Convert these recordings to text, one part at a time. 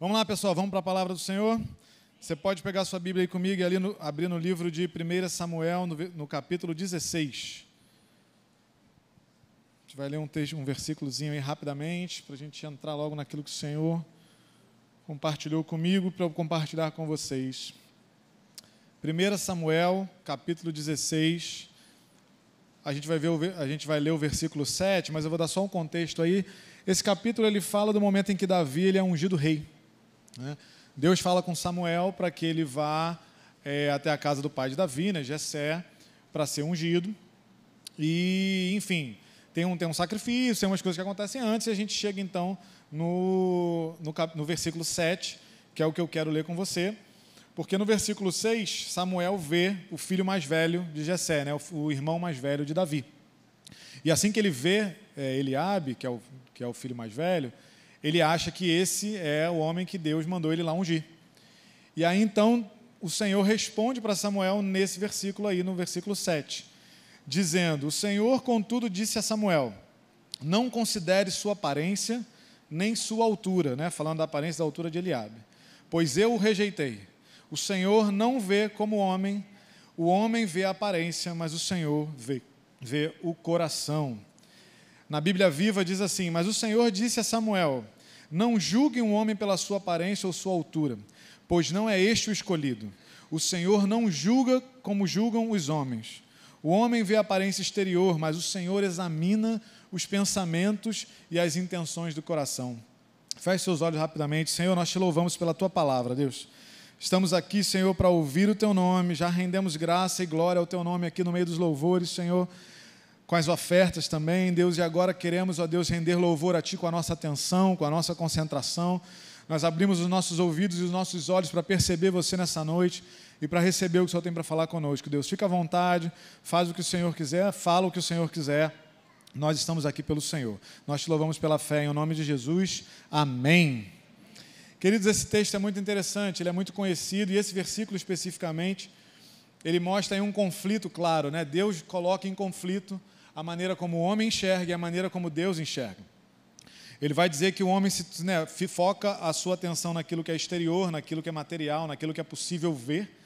Vamos lá, pessoal, vamos para a palavra do Senhor. Você pode pegar sua Bíblia aí comigo e ali abrir no livro de 1 Samuel, no capítulo 16. A gente vai ler um versículozinho aí rapidamente, para a gente entrar logo naquilo que o Senhor compartilhou comigo, para eu compartilhar com vocês. 1 Samuel, capítulo 16, a gente vai ler o versículo 7, mas eu vou dar só um contexto aí. Esse capítulo ele fala do momento em que Davi ele é ungido rei, né? Deus fala com Samuel para que ele vá até a casa do pai de Davi, né, Jessé, para ser ungido. E, enfim, tem um sacrifício, tem umas coisas que acontecem antes, e a gente chega então no versículo 7, que é o que eu quero ler com você. Porque no versículo 6, Samuel vê o filho mais velho de Jessé, né, o irmão mais velho de Davi. E assim que ele vê Eliabe, que é o filho mais velho, ele acha que esse é o homem que Deus mandou ele lá ungir. E aí então o Senhor responde para Samuel nesse versículo aí, no versículo 7, dizendo: o Senhor, contudo, disse a Samuel: não considere sua aparência, nem sua altura, né, falando da aparência da altura de Eliabe, pois eu o rejeitei. O Senhor não vê como homem, o homem vê a aparência, mas o Senhor vê o coração. Na Bíblia Viva diz assim: mas o Senhor disse a Samuel: não julgue um homem pela sua aparência ou sua altura, pois não é este o escolhido. O Senhor não julga como julgam os homens. O homem vê a aparência exterior, mas o Senhor examina os pensamentos e as intenções do coração. Feche seus olhos rapidamente. Senhor, nós te louvamos pela tua palavra, Deus. Estamos aqui, Senhor, para ouvir o teu nome. Já rendemos graça e glória ao teu nome aqui no meio dos louvores, Senhor, com as ofertas também, Deus, e agora queremos, ó Deus, render louvor a Ti com a nossa atenção, com a nossa concentração. Nós abrimos os nossos ouvidos e os nossos olhos para perceber Você nessa noite e para receber o que o Senhor tem para falar conosco. Deus, fica à vontade, faz o que o Senhor quiser, fala o que o Senhor quiser. Nós estamos aqui pelo Senhor. Nós Te louvamos pela fé, em nome de Jesus. Amém. Queridos, esse texto é muito interessante, ele é muito conhecido, e esse versículo especificamente, ele mostra aí um conflito claro, né? Deus coloca em conflito a maneira como o homem enxerga e a maneira como Deus enxerga. Ele vai dizer que o homem foca a sua atenção naquilo que é exterior, naquilo que é material, naquilo que é possível ver.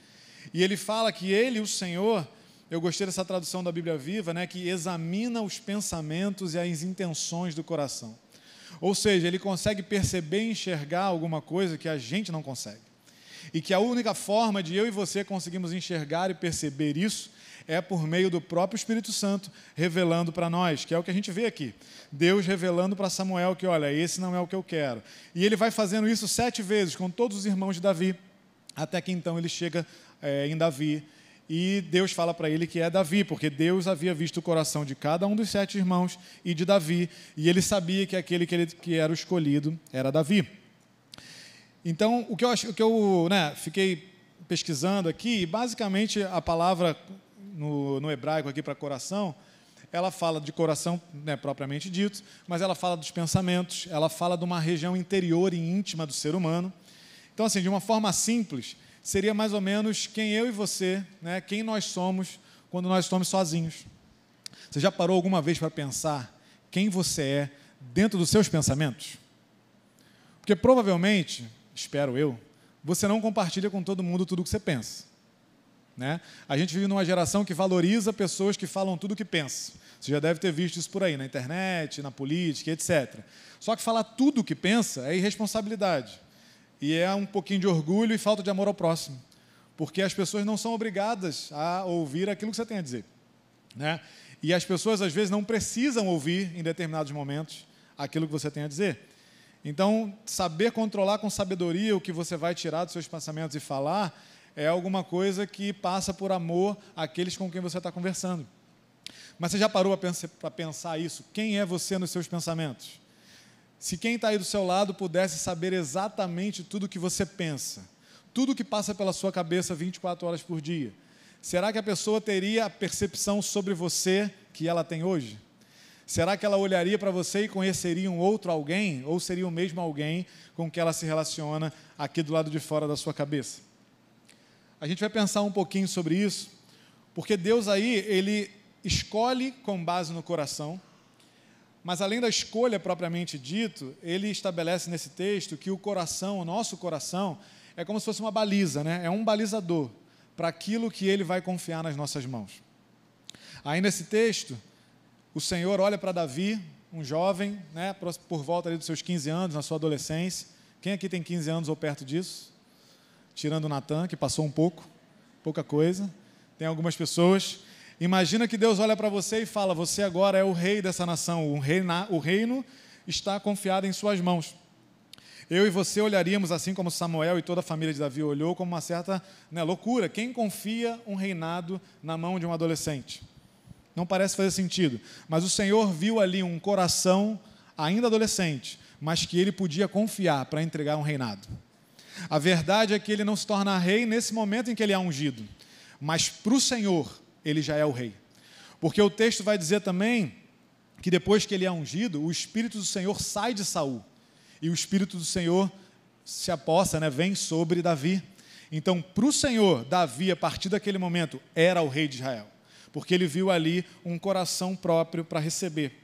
E ele fala que ele, o Senhor, eu gostei dessa tradução da Bíblia Viva, né, que examina os pensamentos e as intenções do coração. Ou seja, ele consegue perceber e enxergar alguma coisa que a gente não consegue. E que a única forma de eu e você conseguirmos enxergar e perceber isso é por meio do próprio Espírito Santo revelando para nós, que é o que a gente vê aqui. Deus revelando para Samuel que, olha, esse não é o que eu quero. E ele vai fazendo isso 7 vezes com todos os irmãos de Davi, até que então ele chega em Davi. E Deus fala para ele que é Davi, porque Deus havia visto o coração de cada um dos 7 irmãos e de Davi, e ele sabia que aquele que era o escolhido era Davi. Então, o que eu fiquei pesquisando aqui, basicamente a palavra no hebraico aqui para coração, ela fala de coração, né, propriamente dito, mas ela fala dos pensamentos, ela fala de uma região interior e íntima do ser humano. Então, assim, de uma forma simples, seria mais ou menos quem eu e você, né, quem nós somos quando nós estamos sozinhos. Você já parou alguma vez para pensar quem você é dentro dos seus pensamentos? Porque provavelmente, espero eu, você não compartilha com todo mundo tudo o que você pensa, né? A gente vive numa geração que valoriza pessoas que falam tudo o que pensa. Você já deve ter visto isso por aí, na internet, na política, etc. Só que falar tudo o que pensa é irresponsabilidade. E é um pouquinho de orgulho e falta de amor ao próximo. Porque as pessoas não são obrigadas a ouvir aquilo que você tem a dizer, né? E as pessoas, às vezes, não precisam ouvir, em determinados momentos, aquilo que você tem a dizer. Então, saber controlar com sabedoria o que você vai tirar dos seus pensamentos e falar é alguma coisa que passa por amor àqueles com quem você está conversando. Mas você já parou para pensar isso? Quem é você nos seus pensamentos? Se quem está aí do seu lado pudesse saber exatamente tudo o que você pensa, tudo o que passa pela sua cabeça 24 horas por dia, será que a pessoa teria a percepção sobre você que ela tem hoje? Será que ela olharia para você e conheceria um outro alguém? Ou seria o mesmo alguém com que ela se relaciona aqui do lado de fora da sua cabeça? A gente vai pensar um pouquinho sobre isso, porque Deus aí, Ele escolhe com base no coração, Mas além da escolha propriamente dito, ele estabelece nesse texto que o coração, o nosso coração, é como se fosse uma baliza, né? É um balizador para aquilo que ele vai confiar nas nossas mãos. Aí nesse texto, o Senhor olha para Davi, um jovem, né, por volta ali dos seus 15 anos, na sua adolescência. Quem aqui tem 15 anos ou perto disso? Tirando o Natan, que passou pouca coisa. Tem algumas pessoas. Imagina que Deus olha para você e fala: você agora é o rei dessa nação, o reino está confiado em suas mãos. Eu e você olharíamos, assim como Samuel e toda a família de Davi olhou, como uma certa loucura. Quem confia um reinado na mão de um adolescente? Não parece fazer sentido. Mas o Senhor viu ali um coração ainda adolescente, mas que ele podia confiar para entregar um reinado. A verdade é que ele não se torna rei nesse momento em que ele é ungido, mas para o Senhor ele já é o rei. Porque o texto vai dizer também que depois que ele é ungido, o Espírito do Senhor sai de Saul. E o Espírito do Senhor se apossa, vem sobre Davi. Então, para o Senhor, Davi, a partir daquele momento, era o rei de Israel. Porque ele viu ali um coração próprio para receber.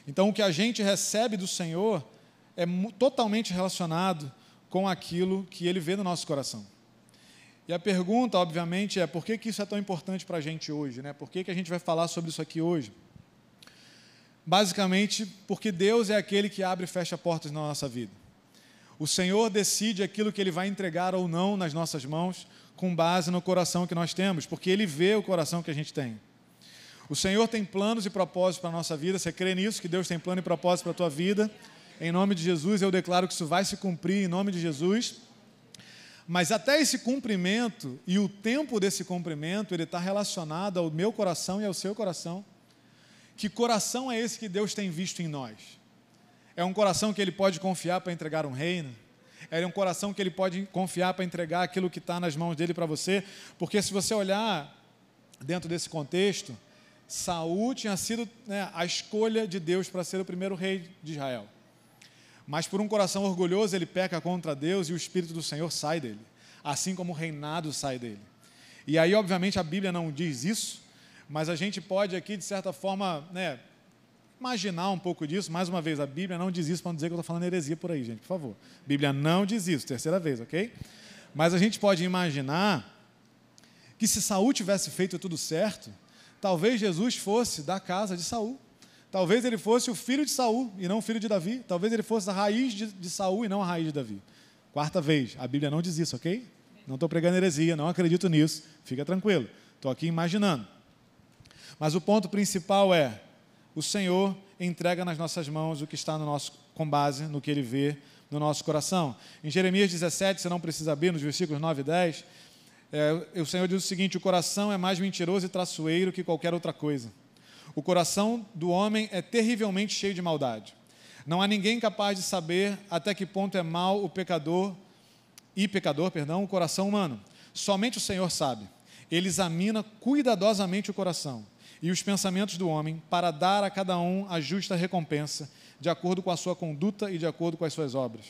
Então, o que a gente recebe do Senhor é totalmente relacionado com aquilo que ele vê no nosso coração. E a pergunta, obviamente, é: por que isso é tão importante para a gente hoje? Por que a gente vai falar sobre isso aqui hoje? Basicamente, porque Deus é aquele que abre e fecha portas na nossa vida. O Senhor decide aquilo que Ele vai entregar ou não nas nossas mãos, com base no coração que nós temos, porque Ele vê o coração que a gente tem. O Senhor tem planos e propósitos para a nossa vida. Você crê nisso, que Deus tem plano e propósito para a tua vida? Em nome de Jesus, eu declaro que isso vai se cumprir, em nome de Jesus. Mas até esse cumprimento e o tempo desse cumprimento, ele está relacionado ao meu coração e ao seu coração. Que coração é esse que Deus tem visto em nós? É um coração que Ele pode confiar para entregar um reino? É um coração que Ele pode confiar para entregar aquilo que está nas mãos dEle para você? Porque se você olhar dentro desse contexto, Saul tinha sido a escolha de Deus para ser o primeiro rei de Israel. Mas por um coração orgulhoso, ele peca contra Deus e o Espírito do Senhor sai dele, assim como o reinado sai dele. E aí, obviamente, a Bíblia não diz isso, mas a gente pode aqui, de certa forma, imaginar um pouco disso. Mais uma vez, a Bíblia não diz isso para não dizer que eu estou falando heresia por aí, gente, por favor. A Bíblia não diz isso, terceira vez, ok? Mas a gente pode imaginar que se Saul tivesse feito tudo certo, talvez Jesus fosse da casa de Saul. Talvez ele fosse o filho de Saul e não o filho de Davi. Talvez ele fosse a raiz de Saul e não a raiz de Davi. Quarta vez, a Bíblia não diz isso, ok? Não estou pregando heresia, não acredito nisso. Fica tranquilo, estou aqui imaginando. Mas o ponto principal é: o Senhor entrega nas nossas mãos o que está no nosso, com base no que Ele vê no nosso coração. Em Jeremias 17, você não precisa abrir, nos versículos 9 e 10, o Senhor diz o seguinte: o coração é mais mentiroso e traiçoeiro que qualquer outra coisa. O coração do homem é terrivelmente cheio de maldade. Não há ninguém capaz de saber até que ponto é mau o pecador, o coração humano. Somente o Senhor sabe. Ele examina cuidadosamente o coração e os pensamentos do homem para dar a cada um a justa recompensa, de acordo com a sua conduta e de acordo com as suas obras.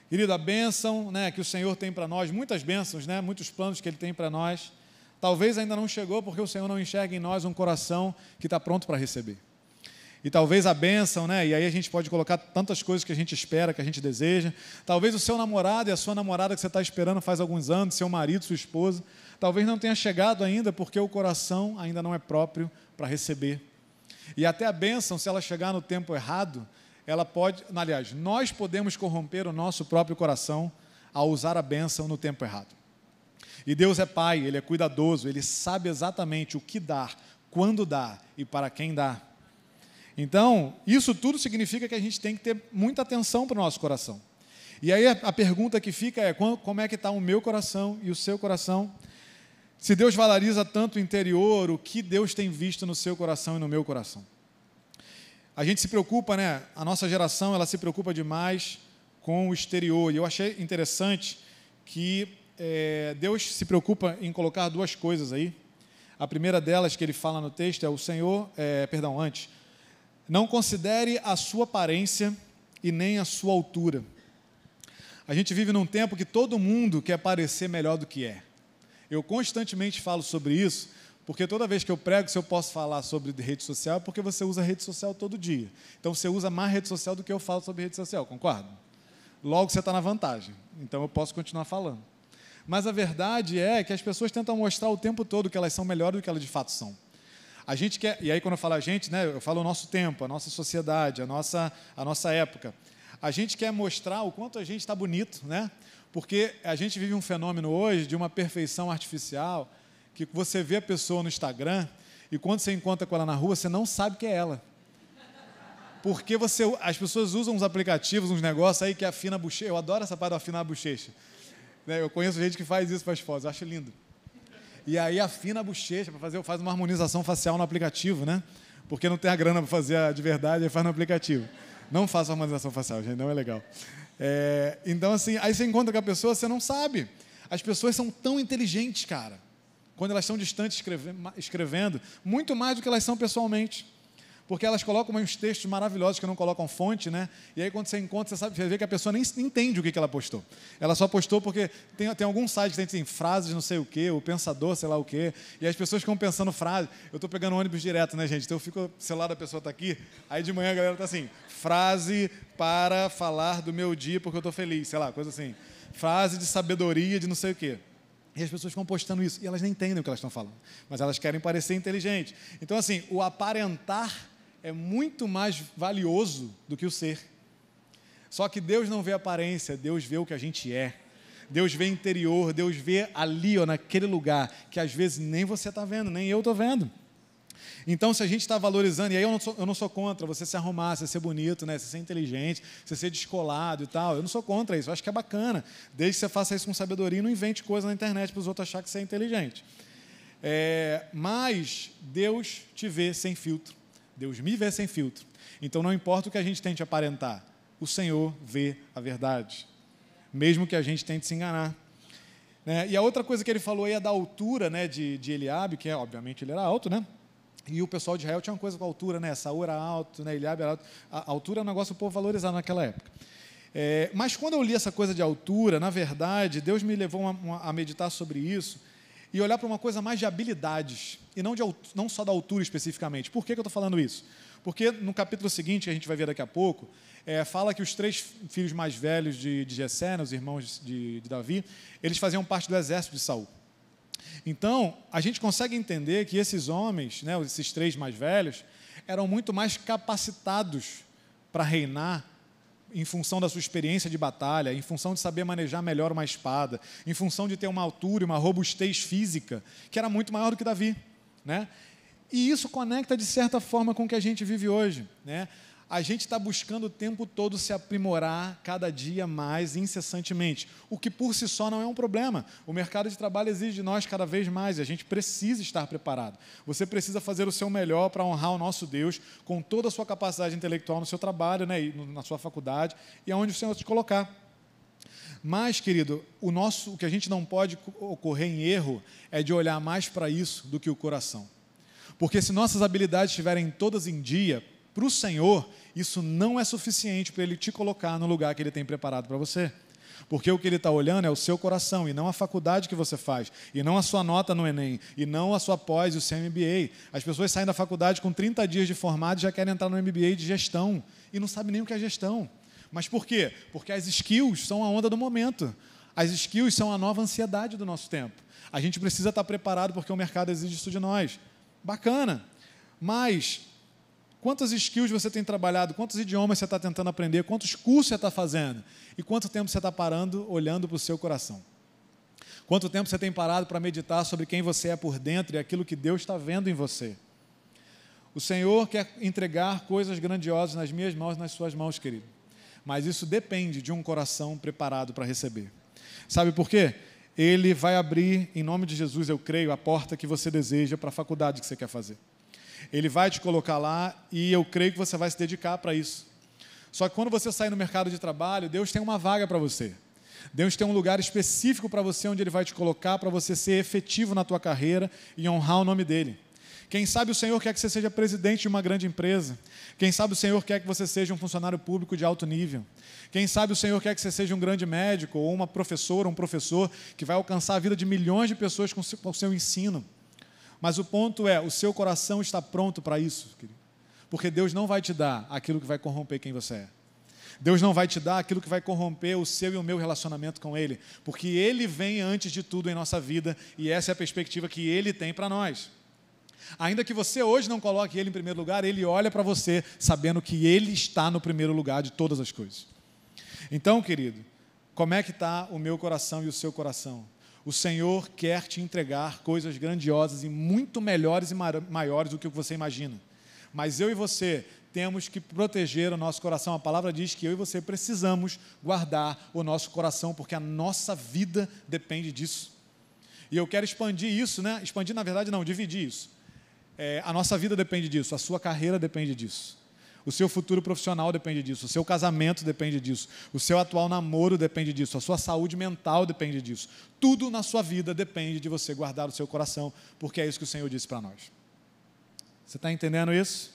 Querido, a bênção que o Senhor tem para nós, muitas bênçãos, muitos planos que Ele tem para nós, talvez ainda não chegou porque o Senhor não enxerga em nós um coração que está pronto para receber. E talvez a bênção, e aí a gente pode colocar tantas coisas que a gente espera, que a gente deseja. Talvez o seu namorado e a sua namorada que você está esperando faz alguns anos, seu marido, sua esposa, talvez não tenha chegado ainda porque o coração ainda não é próprio para receber. E até a bênção, se ela chegar no tempo errado, ela pode, aliás, nós podemos corromper o nosso próprio coração ao usar a bênção no tempo errado. E Deus é Pai, Ele é cuidadoso, Ele sabe exatamente o que dar, quando dar e para quem dar. Então, isso tudo significa que a gente tem que ter muita atenção para o nosso coração. E aí a pergunta que fica é: como é que está o meu coração e o seu coração? Se Deus valoriza tanto o interior, o que Deus tem visto no seu coração e no meu coração? A gente se preocupa, a nossa geração, ela se preocupa demais com o exterior. E eu achei interessante que Deus se preocupa em colocar duas coisas aí. A primeira delas que Ele fala no texto é antes, não considere a sua aparência e nem a sua altura. A gente vive num tempo que todo mundo quer parecer melhor do que é. Eu constantemente falo sobre isso, Porque toda vez que eu prego, se eu posso falar sobre rede social, é porque você usa rede social todo dia. Então, você usa mais rede social do que eu falo sobre rede social, concorda? Logo, você está na vantagem. Então, eu posso continuar falando. Mas a verdade é que as pessoas tentam mostrar o tempo todo que elas são melhores do que elas de fato são. A gente quer, e aí quando eu falo a gente, né, eu falo o nosso tempo, a nossa sociedade, a nossa época. A gente quer mostrar o quanto a gente está bonito, né? Porque a gente vive um fenômeno hoje de uma perfeição artificial, que você vê a pessoa no Instagram e quando você encontra com ela na rua, você não sabe que é ela. Porque as pessoas usam uns aplicativos, uns negócios aí que afina a bochecha. Eu adoro essa parte de afinar a bochecha. Eu conheço gente que faz isso para as fotos, eu acho lindo. E aí afina a bochecha para faz uma harmonização facial no aplicativo, né? Porque não tem a grana para fazer de verdade, aí faz no aplicativo. Não faça harmonização facial, gente, não é legal. Então, assim, aí você encontra com a pessoa, você não sabe. As pessoas são tão inteligentes, cara, quando elas estão distantes escrevendo, muito mais do que elas são pessoalmente. Porque elas colocam uns textos maravilhosos que não colocam fonte, né? E aí, quando você encontra, você vê que a pessoa nem entende o que ela postou. Ela só postou porque tem algum site que tem assim, frases não sei o quê, o pensador sei lá o quê, e as pessoas ficam pensando frases. Eu estou pegando ônibus direto, né, gente? Então, o celular da pessoa está aqui, aí de manhã a galera está assim, frase para falar do meu dia porque eu estou feliz, sei lá, coisa assim. Frase de sabedoria de não sei o quê. E as pessoas ficam postando isso, e elas nem entendem o que elas estão falando, mas elas querem parecer inteligentes. Então, assim, o aparentar é muito mais valioso do que o ser. Só que Deus não vê aparência, Deus vê o que a gente é. Deus vê interior, Deus vê ali, naquele lugar, que às vezes nem você está vendo, nem eu estou vendo. Então, se a gente está valorizando, e aí eu não sou contra você se arrumar, você ser bonito, né? Você ser inteligente, você ser descolado e tal, eu não sou contra isso, eu acho que é bacana, desde que você faça isso com sabedoria e não invente coisa na internet para os outros acharem que você é inteligente. Mas Deus te vê sem filtro. Deus me vê sem filtro. Então, não importa o que a gente tente aparentar, o Senhor vê a verdade, mesmo que a gente tente se enganar. E a outra coisa que ele falou aí é da altura, né, de Eliabe, que obviamente ele era alto, né? E o pessoal de Israel tinha uma coisa com a altura, né? Saul era alto, né? Eliabe era alto. A altura é um negócio que o povo valorizava naquela época. Mas quando eu li essa coisa de altura, na verdade, Deus me levou a meditar sobre isso e olhar para uma coisa mais de habilidades, e não só da altura especificamente. Por que eu estou falando isso? Porque no capítulo seguinte, que a gente vai ver daqui a pouco, fala que os 3 filhos mais velhos de Jessé, né, os irmãos de Davi, eles faziam parte do exército de Saul. Então, a gente consegue entender que esses homens, né, esses 3 mais velhos, eram muito mais capacitados para reinar em função da sua experiência de batalha, em função de saber manejar melhor uma espada, em função de ter uma altura e uma robustez física, que era muito maior do que Davi, né? E isso conecta, de certa forma, com o que a gente vive hoje, né? A gente está buscando o tempo todo se aprimorar cada dia mais, incessantemente, o que por si só não é um problema. O mercado de trabalho exige de nós cada vez mais e a gente precisa estar preparado. Você precisa fazer o seu melhor para honrar o nosso Deus com toda a sua capacidade intelectual no seu trabalho, né, e na sua faculdade e aonde o Senhor te colocar. Mas, querido, o que a gente não pode ocorrer em erro é de olhar mais para isso do que o coração. Porque se nossas habilidades estiverem todas em dia, para o Senhor, isso não é suficiente para Ele te colocar no lugar que Ele tem preparado para você. Porque o que Ele está olhando é o seu coração, e não a faculdade que você faz, e não a sua nota no Enem, e não a sua pós e o seu MBA. As pessoas saem da faculdade com 30 dias de formado e já querem entrar no MBA de gestão, e não sabem nem o que é gestão. Mas por quê? Porque as skills são a onda do momento. As skills são a nova ansiedade do nosso tempo. A gente precisa estar preparado porque o mercado exige isso de nós. Bacana. Mas quantas skills você tem trabalhado? Quantos idiomas você está tentando aprender? Quantos cursos você está fazendo? E quanto tempo você está parando, olhando para o seu coração? Quanto tempo você tem parado para meditar sobre quem você é por dentro e aquilo que Deus está vendo em você? O Senhor quer entregar coisas grandiosas nas minhas mãos e nas suas mãos, querido. Mas isso depende de um coração preparado para receber. Sabe por quê? Ele vai abrir, em nome de Jesus, eu creio, a porta que você deseja para a faculdade que você quer fazer. Ele vai te colocar lá e eu creio que você vai se dedicar para isso. Só que quando você sair no mercado de trabalho, Deus tem uma vaga para você. Deus tem um lugar específico para você onde Ele vai te colocar para você ser efetivo na tua carreira e honrar o nome dEle. Quem sabe o Senhor quer que você seja presidente de uma grande empresa. Quem sabe o Senhor quer que você seja um funcionário público de alto nível. Quem sabe o Senhor quer que você seja um grande médico ou uma professora, um professor que vai alcançar a vida de milhões de pessoas com o seu ensino. Mas o ponto é, o seu coração está pronto para isso, querido? Porque Deus não vai te dar aquilo que vai corromper quem você é. Deus não vai te dar aquilo que vai corromper o seu e o meu relacionamento com Ele, porque Ele vem antes de tudo em nossa vida, e essa é a perspectiva que Ele tem para nós. Ainda que você hoje não coloque Ele em primeiro lugar, Ele olha para você sabendo que Ele está no primeiro lugar de todas as coisas. Então, querido, como é que está o meu coração e o seu coração? O Senhor quer te entregar coisas grandiosas e muito melhores e maiores do que você imagina. Mas eu e você temos que proteger o nosso coração. A palavra diz que eu e você precisamos guardar o nosso coração, porque a nossa vida depende disso. E eu quero expandir isso, né? Expandir, na verdade, não, dividir isso. A nossa vida depende disso, a sua carreira depende disso. O seu futuro profissional depende disso, o seu casamento depende disso, o seu atual namoro depende disso, a sua saúde mental depende disso. Tudo na sua vida depende de você guardar o seu coração, porque é isso que o Senhor disse para nós. Você está entendendo isso?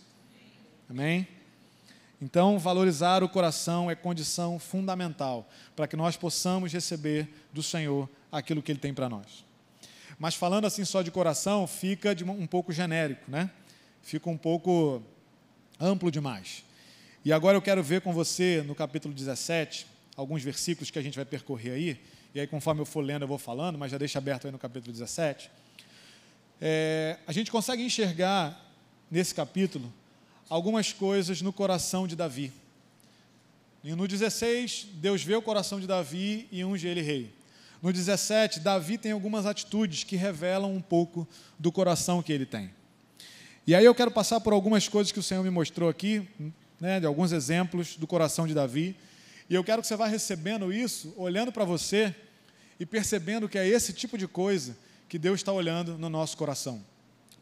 Amém? Então, valorizar o coração é condição fundamental para que nós possamos receber do Senhor aquilo que Ele tem para nós. Mas falando assim só de coração, fica um pouco genérico, né? Fica um pouco amplo demais. E agora eu quero ver com você, no capítulo 17, alguns versículos que a gente vai percorrer aí, e aí conforme eu for lendo eu vou falando, mas já deixa aberto aí no capítulo 17. A gente consegue enxergar nesse capítulo algumas coisas no coração de Davi. E no 16, Deus vê o coração de Davi e unge ele rei. No 17, Davi tem algumas atitudes que revelam um pouco do coração que ele tem. E aí eu quero passar por algumas coisas que o Senhor me mostrou aqui, né, de alguns exemplos do coração de Davi. E eu quero que você vá recebendo isso, olhando para você e percebendo que é esse tipo de coisa que Deus está olhando no nosso coração,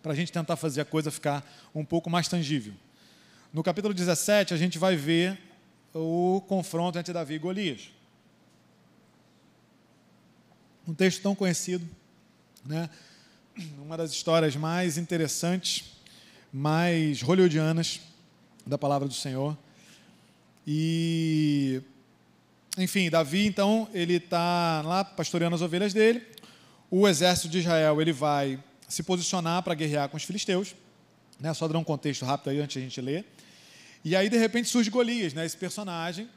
para a gente tentar fazer a coisa ficar um pouco mais tangível. No capítulo 17, a gente vai ver o confronto entre Davi e Golias. Um texto tão conhecido, né? Uma das histórias mais interessantes, mais hollywoodianas da palavra do Senhor. E, enfim, Davi, então, ele está lá pastoreando as ovelhas dele. O exército de Israel, ele vai se posicionar para guerrear com os filisteus, né? Só dar um contexto rápido aí antes de a gente ler. E aí, de repente, surge Golias, né? Esse personagem,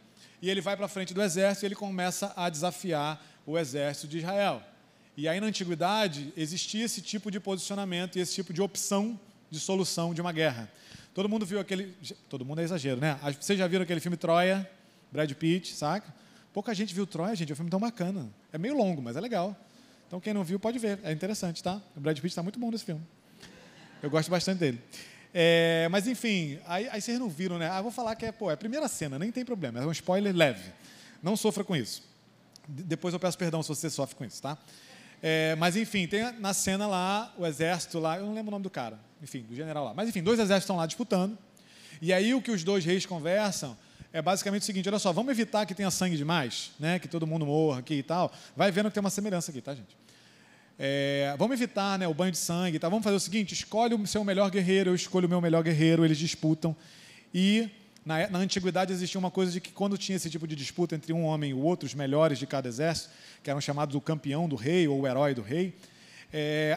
e ele vai para a frente do exército e ele começa a desafiar o exército de Israel. E aí, na antiguidade, existia esse tipo de posicionamento e esse tipo de opção de solução de uma guerra. Todo mundo viu aquele... Todo mundo é exagero, né? Vocês já viram aquele filme Troia, Brad Pitt, saca? Pouca gente viu Troia, gente, é um filme tão bacana. É meio longo, mas é legal. Então, quem não viu, pode ver. É interessante, tá? O Brad Pitt está muito bom nesse filme. Eu gosto bastante dele. Mas, enfim, aí vocês não viram, né? Vou falar que é a primeira cena, nem tem problema. É um spoiler leve. Não sofra com isso. Depois eu peço perdão se você sofre com isso, tá? Mas, enfim, tem na cena lá, o exército lá, eu não lembro o nome do cara, enfim, do general lá. Mas, enfim, dois exércitos estão lá disputando. E aí o que os dois reis conversam é basicamente o seguinte: olha só, vamos evitar que tenha sangue demais, né? Que todo mundo morra aqui e tal. Vai vendo que tem uma semelhança aqui, tá, gente? Vamos evitar, né, o banho de sangue, tá? Vamos fazer o seguinte: escolhe o seu melhor guerreiro, eu escolho o meu melhor guerreiro, eles disputam. E na antiguidade existia uma coisa de que quando tinha esse tipo de disputa entre um homem e o outro, os melhores de cada exército, que eram chamados o campeão do rei ou o herói do rei,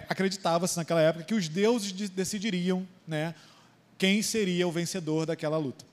acreditava-se naquela época que os deuses decidiriam, né, quem seria o vencedor daquela luta.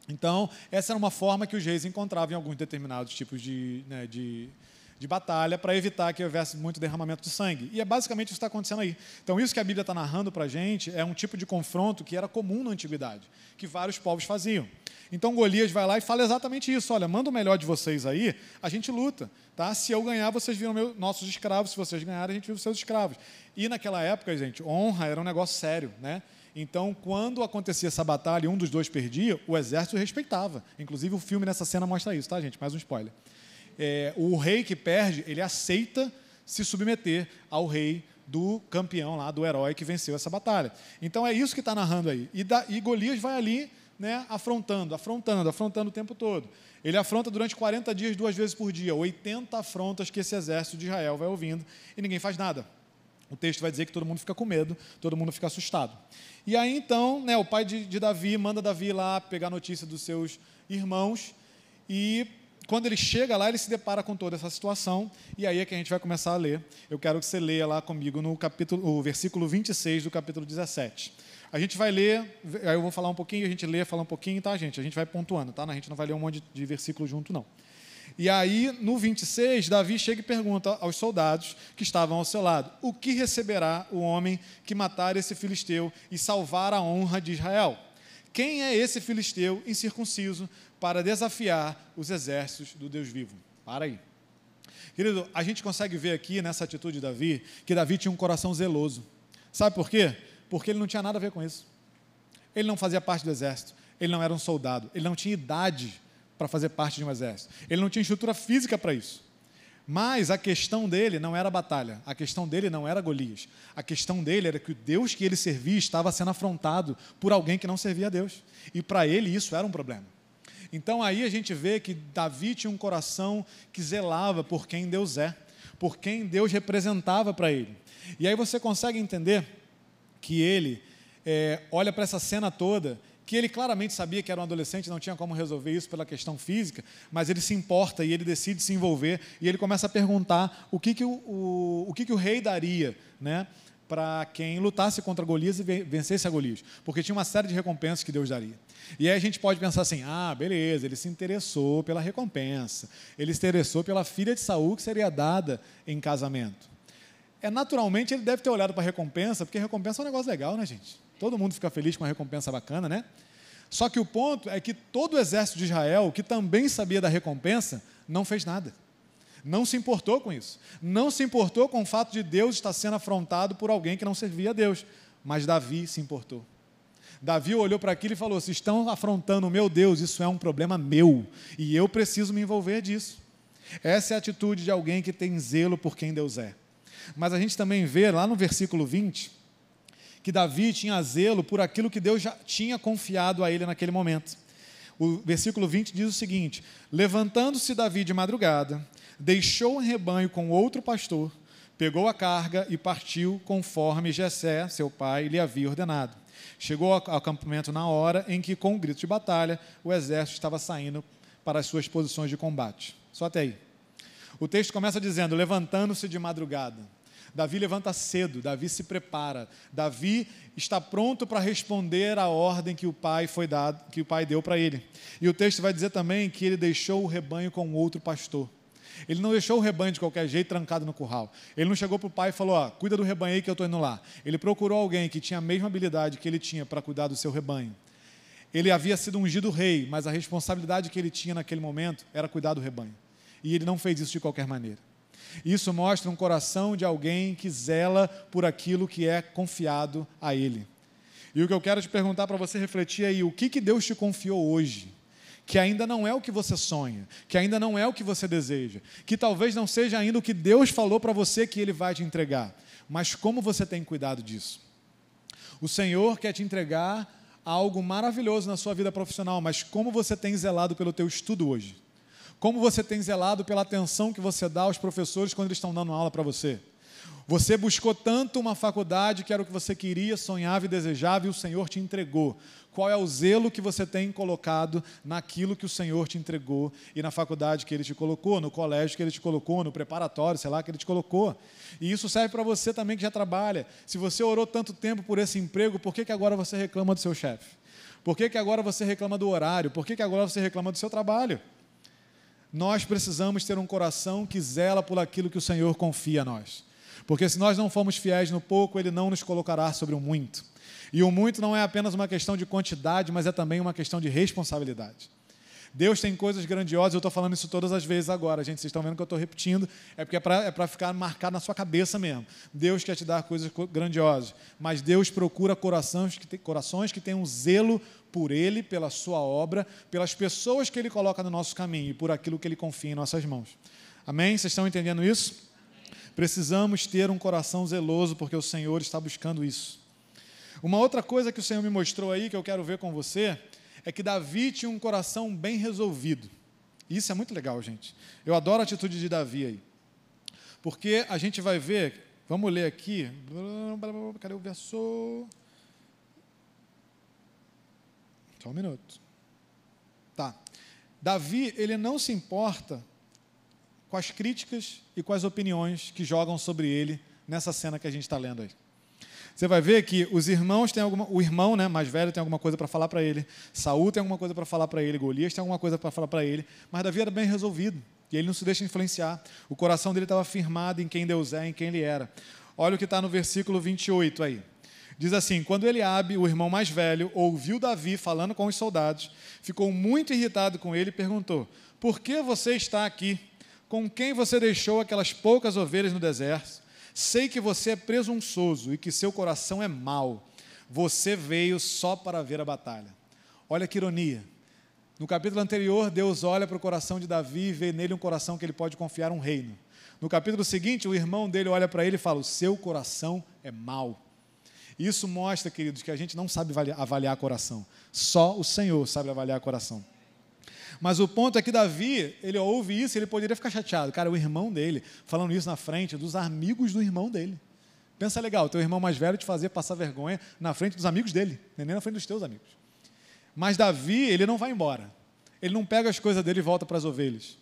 Então, essa era uma forma que os reis encontravam em alguns determinados tipos de batalha para evitar que houvesse muito derramamento de sangue. E é basicamente isso que está acontecendo aí. Então, isso que a Bíblia está narrando para a gente é um tipo de confronto que era comum na antiguidade, que vários povos faziam. Então, Golias vai lá e fala exatamente isso: olha, manda o melhor de vocês aí, a gente luta, tá? Se eu ganhar, vocês viram nossos escravos; se vocês ganharem, a gente viu os seus escravos. E naquela época, gente, honra era um negócio sério, né? Então, quando acontecia essa batalha e um dos dois perdia, o exército respeitava. Inclusive, o filme nessa cena mostra isso, tá, gente? Mais um spoiler. O rei que perde, ele aceita se submeter ao rei do campeão lá, do herói que venceu essa batalha. Então, é isso que está narrando aí. E Golias vai ali, né, afrontando o tempo todo. Ele afronta durante 40 dias, 2 vezes por dia, 80 afrontas que esse exército de Israel vai ouvindo, e ninguém faz nada. O texto vai dizer que todo mundo fica com medo, todo mundo fica assustado. E aí, então, né, o pai de Davi manda Davi lá pegar notícia dos seus irmãos, e quando ele chega lá, ele se depara com toda essa situação, e aí é que a gente vai começar a ler. Eu quero que você leia lá comigo o versículo 26 do capítulo 17. A gente vai ler, aí eu vou falar um pouquinho, a gente lê, fala um pouquinho, tá, gente? A gente vai pontuando, tá? A gente não vai ler um monte de versículo junto, não. E aí, no 26, Davi chega e pergunta aos soldados que estavam ao seu lado: o que receberá o homem que matar esse filisteu e salvar a honra de Israel? Quem é esse filisteu incircunciso para desafiar os exércitos do Deus vivo? Para aí. Querido, a gente consegue ver aqui nessa atitude de Davi, que Davi tinha um coração zeloso. Sabe por quê? Porque ele não tinha nada a ver com isso. Ele não fazia parte do exército, ele não era um soldado, ele não tinha idade para fazer parte de um exército, ele não tinha estrutura física para isso. Mas a questão dele não era a batalha, a questão dele não era Golias, a questão dele era que o Deus que ele servia estava sendo afrontado por alguém que não servia a Deus, e para ele isso era um problema. Então aí a gente vê que Davi tinha um coração que zelava por quem Deus é, por quem Deus representava para ele. E aí você consegue entender que ele olha para essa cena toda, que ele claramente sabia que era um adolescente, não tinha como resolver isso pela questão física, mas ele se importa e ele decide se envolver, e ele começa a perguntar o que o rei daria, né, para quem lutasse contra Golias e vencesse a Golias, porque tinha uma série de recompensas que Deus daria. E aí a gente pode pensar assim: ah, beleza, ele se interessou pela recompensa, ele se interessou pela filha de Saul que seria dada em casamento. Naturalmente ele deve ter olhado para a recompensa, porque recompensa é um negócio legal, né, gente? Todo mundo fica feliz com a recompensa bacana, né? Só que o ponto é que todo o exército de Israel, que também sabia da recompensa, não fez nada. Não se importou com isso. Não se importou com o fato de Deus estar sendo afrontado por alguém que não servia a Deus. Mas Davi se importou. Davi olhou para aquilo e falou: se estão afrontando o meu Deus, isso é um problema meu, e eu preciso me envolver disso. Essa é a atitude de alguém que tem zelo por quem Deus é. Mas a gente também vê lá no versículo 20, que Davi tinha zelo por aquilo que Deus já tinha confiado a ele naquele momento. O versículo 20 diz o seguinte: levantando-se Davi de madrugada, deixou o rebanho com outro pastor, pegou a carga e partiu conforme Jessé, seu pai, lhe havia ordenado. Chegou ao acampamento na hora em que, com um grito de batalha, o exército estava saindo para as suas posições de combate. Só até aí. O texto começa dizendo: levantando-se de madrugada. Davi levanta cedo, Davi se prepara, Davi está pronto para responder à ordem que o pai deu para ele. E o texto vai dizer também que ele deixou o rebanho com outro pastor. Ele não deixou o rebanho de qualquer jeito trancado no curral. Ele não chegou para o pai e falou: cuida do rebanho aí que eu estou indo lá. Ele procurou alguém que tinha a mesma habilidade que ele tinha para cuidar do seu rebanho. Ele havia sido ungido rei, mas a responsabilidade que ele tinha naquele momento era cuidar do rebanho. E ele não fez isso de qualquer maneira. Isso mostra um coração de alguém que zela por aquilo que é confiado a ele. E o que eu quero te perguntar para você refletir aí: o que Deus te confiou hoje, que ainda não é o que você sonha, que ainda não é o que você deseja, que talvez não seja ainda o que Deus falou para você que Ele vai te entregar, mas como você tem cuidado disso? O Senhor quer te entregar algo maravilhoso na sua vida profissional, mas como você tem zelado pelo teu estudo hoje? Como você tem zelado pela atenção que você dá aos professores quando eles estão dando aula para você? Você buscou tanto uma faculdade que era o que você queria, sonhava e desejava, e o Senhor te entregou. Qual é o zelo que você tem colocado naquilo que o Senhor te entregou e na faculdade que Ele te colocou, no colégio que Ele te colocou, no preparatório, sei lá, que Ele te colocou? E isso serve para você também que já trabalha. Se você orou tanto tempo por esse emprego, por que agora você reclama do seu chefe? Por que agora você reclama do horário? Por que agora você reclama do seu trabalho? Nós precisamos ter um coração que zela por aquilo que o Senhor confia a nós. Porque se nós não formos fiéis no pouco, Ele não nos colocará sobre o muito. E o muito não é apenas uma questão de quantidade, mas é também uma questão de responsabilidade. Deus tem coisas grandiosas, eu estou falando isso todas as vezes agora, gente, vocês estão vendo que eu estou repetindo, é porque é para ficar marcado na sua cabeça mesmo. Deus quer te dar coisas grandiosas, mas Deus procura corações que têm um zelo por Ele, pela sua obra, pelas pessoas que Ele coloca no nosso caminho e por aquilo que Ele confia em nossas mãos. Amém? Vocês estão entendendo isso? Precisamos ter um coração zeloso, porque o Senhor está buscando isso. Uma outra coisa que o Senhor me mostrou aí, que eu quero ver com você, é que Davi tinha um coração bem resolvido. Isso é muito legal, gente. Eu adoro a atitude de Davi aí. Porque a gente vai ver, vamos ler aqui, cadê o verso? Só um minuto. Tá. Davi, ele não se importa com as críticas e com as opiniões que jogam sobre ele nessa cena que a gente está lendo aí. Você vai ver que os irmãos têm o irmão, né, mais velho, tem alguma coisa para falar para ele, Saul tem alguma coisa para falar para ele, Golias tem alguma coisa para falar para ele, mas Davi era bem resolvido, e ele não se deixa influenciar. O coração dele estava firmado em quem Deus é, em quem ele era. Olha o que está no versículo 28 aí. Diz assim: quando Eliabe, o irmão mais velho, ouviu Davi falando com os soldados, ficou muito irritado com ele e perguntou: por que você está aqui? Com quem você deixou aquelas poucas ovelhas no deserto? Sei que você é presunçoso e que seu coração é mau. Você veio só para ver a batalha. Olha que ironia. No capítulo anterior, Deus olha para o coração de Davi e vê nele um coração que ele pode confiar um reino. No capítulo seguinte, o irmão dele olha para ele e fala: o seu coração é mau. Isso mostra, queridos, que a gente não sabe avaliar coração. Só o Senhor sabe avaliar coração. Mas o ponto é que Davi, ele ouve isso e ele poderia ficar chateado. Cara, o irmão dele, falando isso na frente dos amigos do irmão dele. Pensa legal, teu irmão mais velho te fazer passar vergonha na frente dos amigos dele, nem na frente dos teus amigos. Mas Davi, ele não vai embora. Ele não pega as coisas dele e volta para as ovelhas.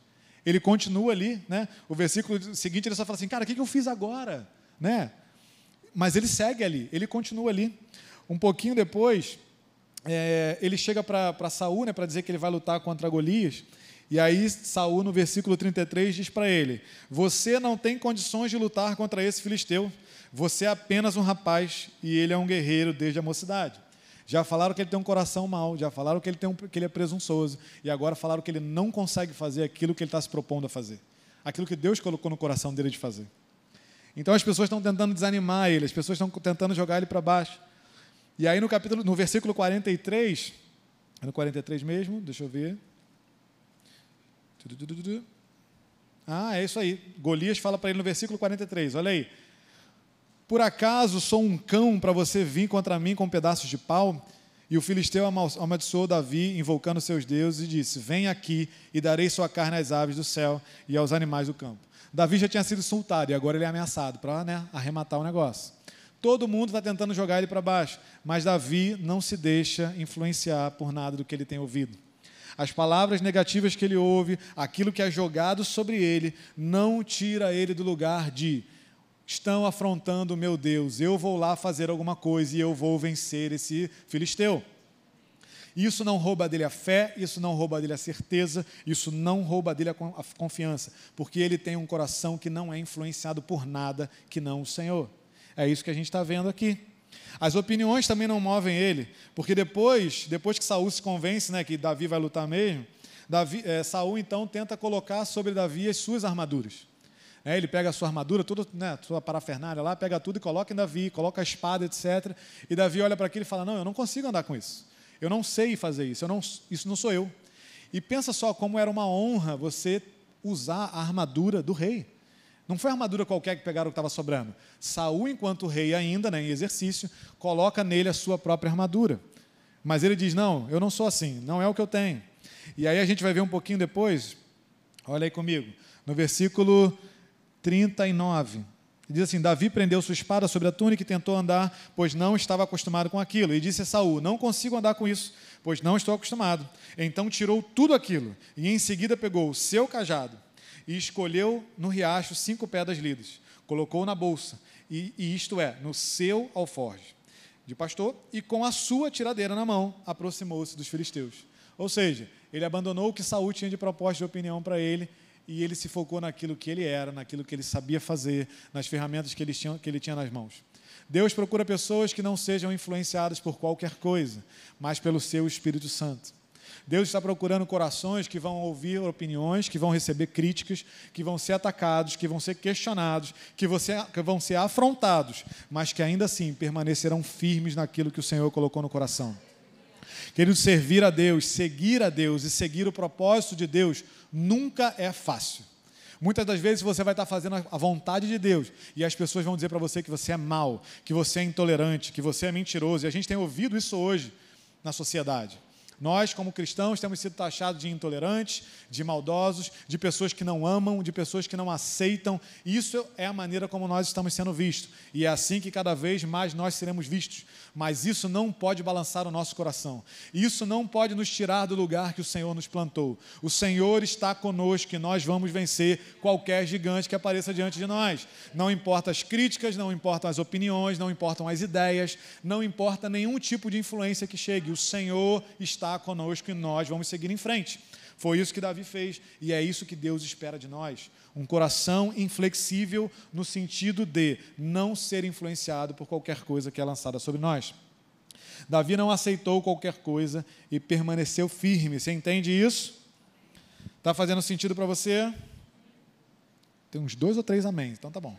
Ele continua ali, né? O versículo seguinte, ele só fala assim: cara, o que eu fiz agora? Né? Mas ele segue ali, ele continua ali. Um pouquinho depois, ele chega para Saul, né, para dizer que ele vai lutar contra Golias. E aí Saul, no versículo 33, diz para ele: você não tem condições de lutar contra esse filisteu. Você é apenas um rapaz e ele é um guerreiro desde a mocidade. Já falaram que ele tem um coração mau, já falaram que ele é presunçoso, e agora falaram que ele não consegue fazer aquilo que ele está se propondo a fazer, aquilo que Deus colocou no coração dele de fazer. Então as pessoas estão tentando desanimar ele, as pessoas estão tentando jogar ele para baixo. E aí no versículo 43, é no 43 mesmo, deixa eu ver. É isso aí. Golias fala para ele no versículo 43, olha aí. Por acaso sou um cão para você vir contra mim com pedaços de pau? E o filisteu amaldiçoou Davi, invocando seus deuses, e disse: vem aqui e darei sua carne às aves do céu e aos animais do campo. Davi já tinha sido insultado e agora ele é ameaçado para, né, arrematar o negócio. Todo mundo está tentando jogar ele para baixo, mas Davi não se deixa influenciar por nada do que ele tem ouvido. As palavras negativas que ele ouve, aquilo que é jogado sobre ele, não tira ele do lugar de: estão afrontando o meu Deus, eu vou lá fazer alguma coisa e eu vou vencer esse filisteu. Isso não rouba dele a fé, isso não rouba dele a certeza, isso não rouba dele a confiança, porque ele tem um coração que não é influenciado por nada que não o Senhor. É isso que a gente está vendo aqui. As opiniões também não movem ele, porque depois que Saul se convence, né, que Davi vai lutar mesmo, Saul então tenta colocar sobre Davi as suas armaduras. Ele pega a sua armadura, toda, né, sua parafernália lá, pega tudo e coloca em Davi, coloca a espada, etc. E Davi olha para aquilo e fala: não, eu não consigo andar com isso. Eu não sei fazer isso, isso não sou eu. E pensa só como era uma honra você usar a armadura do rei. Não foi a armadura qualquer que pegaram o que estava sobrando. Saul, enquanto rei ainda, né, em exercício, coloca nele a sua própria armadura. Mas ele diz: não, eu não sou assim, não é o que eu tenho. E aí a gente vai ver um pouquinho depois, olha aí comigo, no versículo 39. Diz assim: Davi prendeu sua espada sobre a túnica e tentou andar, pois não estava acostumado com aquilo. E disse a Saul: não consigo andar com isso, pois não estou acostumado. Então tirou tudo aquilo e em seguida pegou o seu cajado e escolheu no riacho 5 pedras lidas. Colocou na bolsa, e isto é, no seu alforje de pastor, e com a sua tiradeira na mão, aproximou-se dos filisteus. Ou seja, ele abandonou o que Saul tinha de proposta de opinião para ele, e ele se focou naquilo que ele era, naquilo que ele sabia fazer, nas ferramentas que ele tinha nas mãos. Deus procura pessoas que não sejam influenciadas por qualquer coisa, mas pelo seu Espírito Santo. Deus está procurando corações que vão ouvir opiniões, que vão receber críticas, que vão ser atacados, que vão ser questionados, que vão ser afrontados, mas que ainda assim permanecerão firmes naquilo que o Senhor colocou no coração. Querido, servir a Deus, seguir a Deus e seguir o propósito de Deus nunca é fácil. Muitas das vezes você vai estar fazendo a vontade de Deus e as pessoas vão dizer para você que você é mau, que você é intolerante, que você é mentiroso. E a gente tem ouvido isso hoje na sociedade. Nós, como cristãos, temos sido taxados de intolerantes, de maldosos, de pessoas que não amam, de pessoas que não aceitam. Isso é a maneira como nós estamos sendo vistos. E é assim que cada vez mais nós seremos vistos. Mas isso não pode balançar o nosso coração. Isso não pode nos tirar do lugar que o Senhor nos plantou. O Senhor está conosco e nós vamos vencer qualquer gigante que apareça diante de nós. Não importa as críticas, não importam as opiniões, não importam as ideias, não importa nenhum tipo de influência que chegue. O Senhor está conosco e nós vamos seguir em frente. Foi isso que Davi fez e é isso que Deus espera de nós. Um coração inflexível no sentido de não ser influenciado por qualquer coisa que é lançada sobre nós. Davi não aceitou qualquer coisa e permaneceu firme. Você entende isso? Está fazendo sentido para você? Tem uns 2 ou 3 amém, então tá bom.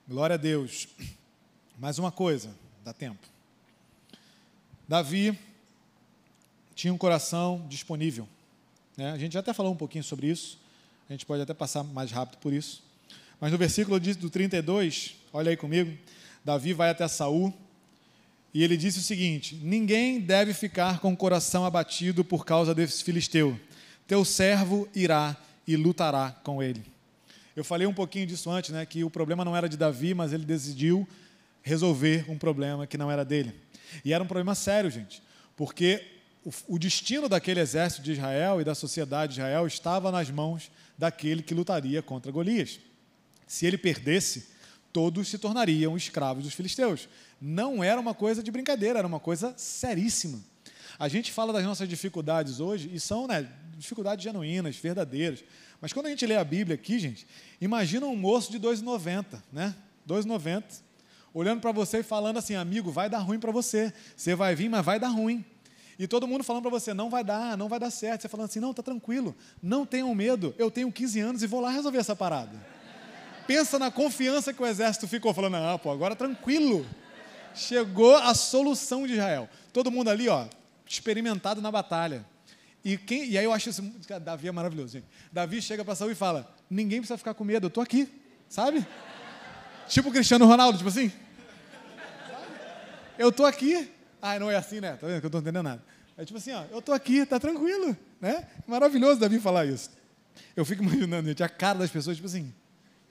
Glória a Deus. Mais uma coisa, dá tempo. Davi tinha um coração disponível. A gente já até falou um pouquinho sobre isso, a gente pode até passar mais rápido por isso. Mas no versículo do 32, olha aí comigo, Davi vai até Saul e ele disse o seguinte: ninguém deve ficar com o coração abatido por causa desse filisteu. Teu servo irá e lutará com ele. Eu falei um pouquinho disso antes, que o problema não era de Davi, mas ele decidiu resolver um problema que não era dele. E era um problema sério, gente, porque o destino daquele exército de Israel e da sociedade de Israel estava nas mãos daquele que lutaria contra Golias. Se ele perdesse, todos se tornariam escravos dos filisteus. Não era uma coisa de brincadeira, era uma coisa seríssima. A gente fala das nossas dificuldades hoje, e são dificuldades genuínas, verdadeiras. Mas quando a gente lê a Bíblia aqui, gente, imagina um moço de 2,90, 2,90, olhando para você e falando assim: amigo, vai dar ruim para você. Você vai vir, mas vai dar ruim. E todo mundo falando para você: não vai dar certo. Você falando assim: não, está tranquilo, não tenham medo, eu tenho 15 anos e vou lá resolver essa parada. Pensa na confiança que o exército ficou, falando: agora tranquilo. Chegou a solução de Israel. Todo mundo ali, experimentado na batalha. E aí eu acho isso, Davi é maravilhoso, gente. Davi chega para Saul e fala: ninguém precisa ficar com medo, eu estou aqui, sabe? Tipo o Cristiano Ronaldo, tipo assim. Eu estou aqui. Não é assim, né? Tá vendo que eu não estou entendendo nada. É tipo assim, eu estou aqui, está tranquilo, né? Maravilhoso Davi falar isso. Eu fico imaginando, gente, a cara das pessoas, tipo assim,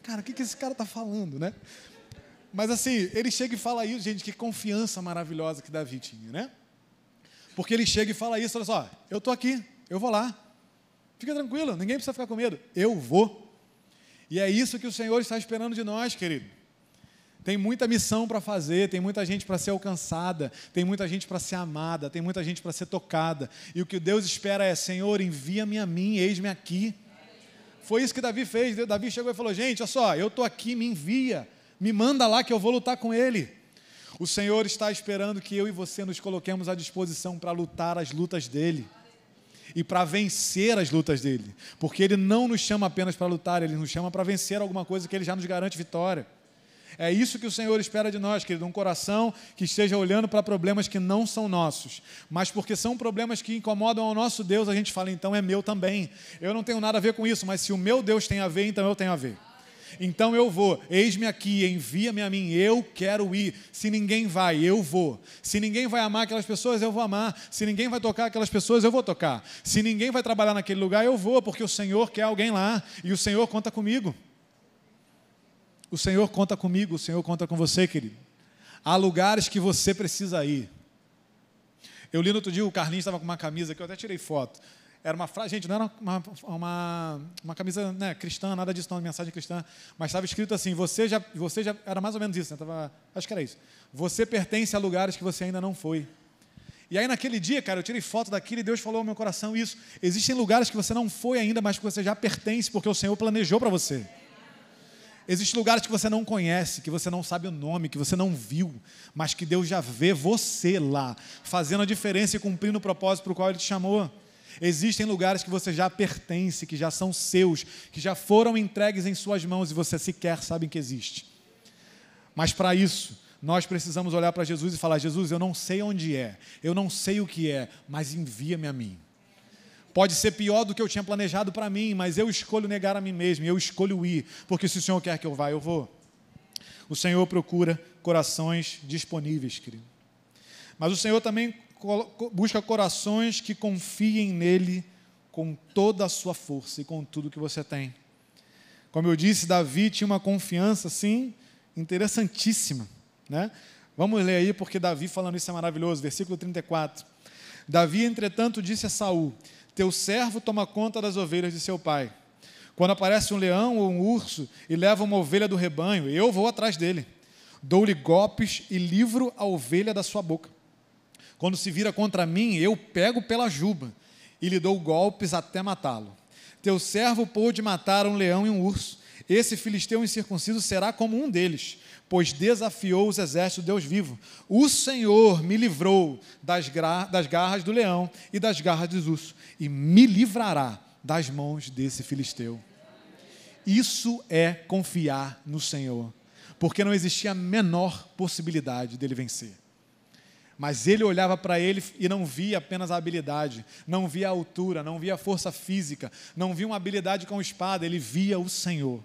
cara, o que esse cara está falando, né? Mas assim, ele chega e fala isso, gente, que confiança maravilhosa que Davi tinha, né? Porque ele chega e fala isso, olha só: eu estou aqui, eu vou lá. Fica tranquilo, ninguém precisa ficar com medo, eu vou. E é isso que o Senhor está esperando de nós, querido. Tem muita missão para fazer, tem muita gente para ser alcançada, tem muita gente para ser amada, tem muita gente para ser tocada. E o que Deus espera é: Senhor, envia-me a mim, eis-me aqui. Foi isso que Davi fez. Davi chegou e falou: gente, olha só, eu estou aqui, me envia, me manda lá que eu vou lutar com ele. O Senhor está esperando que eu e você nos coloquemos à disposição para lutar as lutas dele e para vencer as lutas dele, porque ele não nos chama apenas para lutar, ele nos chama para vencer alguma coisa que ele já nos garante vitória. É isso que o Senhor espera de nós, querido, um coração que esteja olhando para problemas que não são nossos, mas porque são problemas que incomodam ao nosso Deus, a gente fala: então é meu também, eu não tenho nada a ver com isso, mas se o meu Deus tem a ver, então eu tenho a ver. Então eu vou, eis-me aqui, envia-me a mim, eu quero ir. Se ninguém vai, eu vou. Se ninguém vai amar aquelas pessoas, eu vou amar. Se ninguém vai tocar aquelas pessoas, eu vou tocar. Se ninguém vai trabalhar naquele lugar, eu vou, porque o Senhor quer alguém lá e o Senhor conta comigo. O Senhor conta comigo, o Senhor conta com você, querido. Há lugares que você precisa ir. Eu li no outro dia, o Carlinhos estava com uma camisa que eu até tirei foto. Era uma frase, gente, não era uma camisa, cristã, nada disso, não, uma mensagem cristã, mas estava escrito assim: você já era mais ou menos isso, acho que era isso. Você pertence a lugares que você ainda não foi. E aí naquele dia, cara, eu tirei foto daquilo e Deus falou ao meu coração isso: existem lugares que você não foi ainda, mas que você já pertence, porque o Senhor planejou para você. Existem lugares que você não conhece, que você não sabe o nome, que você não viu, mas que Deus já vê você lá, fazendo a diferença e cumprindo o propósito para o qual Ele te chamou. Existem lugares que você já pertence, que já são seus, que já foram entregues em suas mãos e você sequer sabe que existe. Mas para isso, nós precisamos olhar para Jesus e falar: Jesus, eu não sei onde é, eu não sei o que é, mas envia-me a mim. Pode ser pior do que eu tinha planejado para mim, mas eu escolho negar a mim mesmo, eu escolho ir, porque se o Senhor quer que eu vá, eu vou. O Senhor procura corações disponíveis, querido. Mas o Senhor também busca corações que confiem nele com toda a sua força e com tudo que você tem. Como eu disse, Davi tinha uma confiança, assim, interessantíssima, né? Vamos ler aí, porque Davi falando isso é maravilhoso, versículo 34. Davi, entretanto, disse a Saul: teu servo toma conta das ovelhas de seu pai. Quando aparece um leão ou um urso e leva uma ovelha do rebanho, eu vou atrás dele. Dou-lhe golpes e livro a ovelha da sua boca. Quando se vira contra mim, eu pego pela juba e lhe dou golpes até matá-lo. Teu servo pôde matar um leão e um urso. Esse filisteu incircunciso será como um deles, pois desafiou os exércitos do Deus vivo. O Senhor me livrou das garras do leão e das garras dos ursos, e me livrará das mãos desse filisteu. Isso é confiar no Senhor, porque não existia a menor possibilidade dele vencer. Mas ele olhava para ele e não via apenas a habilidade, não via a altura, não via a força física, não via uma habilidade com espada, ele via o Senhor.